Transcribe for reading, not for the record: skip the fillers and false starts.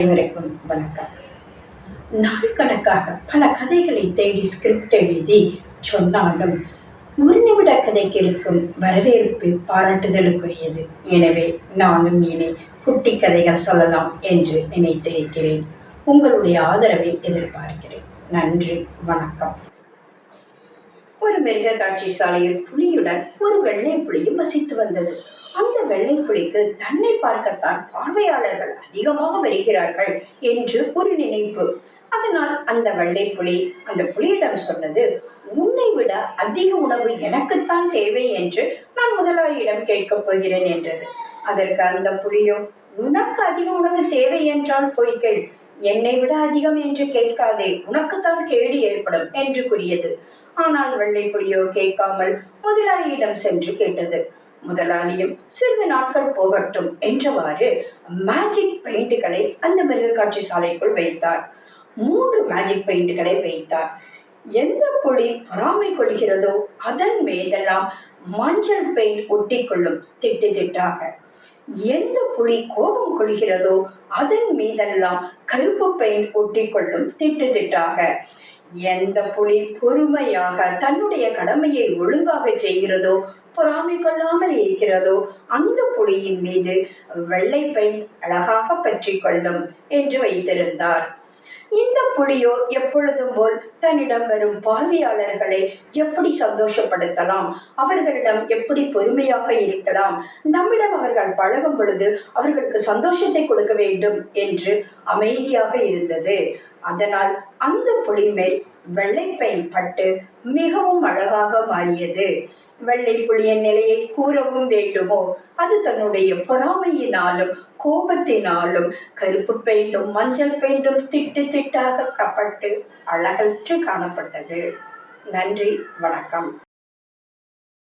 அனைவருக்கும் வணக்கம். நாள் கணக்காக பல கதைகளை தேடி ஸ்கிரிப்ட் எழுதி சொன்னாலும் ஒரு நிமிட கதைக்கு இருக்கும் வரவேற்பு பாராட்டுதலுக்குரியது. எனவே நானும் இனி குட்டி கதைகள் சொல்லலாம் என்று நினைத்திருக்கிறேன். உங்களுடைய ஆதரவை எதிர்பார்க்கிறேன். நன்றி, வணக்கம். ஒரு மிருக காட்சி சாலையில் புலியுடன் ஒரு வெள்ளை புலியும் வசித்து வந்தது. அந்த வெள்ளை புலிக்கு தன்னை பார்க்கத்தான் பார்வையாளர்கள் அதிகமாக வருகிறார்கள் என்று ஒரு நினைப்பு. அதனால் அந்த வெள்ளை புலி அந்த புலியிடம் சொன்னது, உன்னை விட அதிக உணவு எனக்குத்தான் தேவை என்று நான் முதலாளியிடம் கேட்கப் போகிறேன் என்றது. அதற்கு அந்த புலியோ, உனக்கு அதிக உணவு தேவை என்றால் போய் கேள், என்னை விட அதிகம் என்று கேட்காதே, உனக்குத்தான் கேடு ஏற்படும் என்று கூறியது. ஆனால் வெள்ளை புலியோ கேட்காமல் முதலாளியிடம் சென்று கேட்டது. முதலாளியும் சிறிது நாட்கள் போகட்டும் என்றவாறு மேஜிக் பெயிண்டுகளை அந்த மிருகக்காட்சி சாலைக்குள் வைத்தார். 3 மேஜிக் பெயிண்டுகளை வைத்தார். எந்த புலி பொறாமை கொள்கிறதோ அதன் மீதெல்லாம் மஞ்சள் பெயிண்ட் ஒட்டிக்கொள்ளும் திட்டு திட்டாக. எந்த புலி கோபம் கொள்கிறதோ அதன் மீதெல்லாம் கருப்பு பெயிண்ட் ஒட்டிக்கொள்ளும் திட்டு திட்டாக. எந்த புலி பொறுமையாக தன்னுடைய கடமையை ஒழுங்காக செய்கிறதோ, பொறாமை கொள்ளாமல் இருக்கிறதோ, அந்த புலியின் மீது வெள்ளை பெயிண்ட் அழகாக பற்றி கொள்ளும் என்று வைத்திருந்தார். இந்த புலியோ எப்பொழுதும் போல் தன்னிடம் வரும் பார்வையாளர்களை எப்படி சந்தோஷப்படுத்தலாம், அவர்களிடம் எப்படி பொறுமையாக இருக்கலாம், நம்மிடம் அவர்கள் பழகும் பொழுது அவர்களுக்கு சந்தோஷத்தை கொடுக்க வேண்டும் என்று அமைதியாக இருந்தது. அதனால் அந்த புலி மேல் வெள்ளை பெயிண்ட் பட்டு மிகவும் அழகாக மாறியது. வெள்ளை புலியின் நிலையை கூறவும் வேண்டுமோ, அது தன்னுடைய பொறாமையினாலும் கோபத்தினாலும் கருப்பு பெயிண்டும் மஞ்சள் பெயிண்டும் திட்டு திட்டாக கப்பட்டு அழகற்று காணப்பட்டது. நன்றி, வணக்கம்.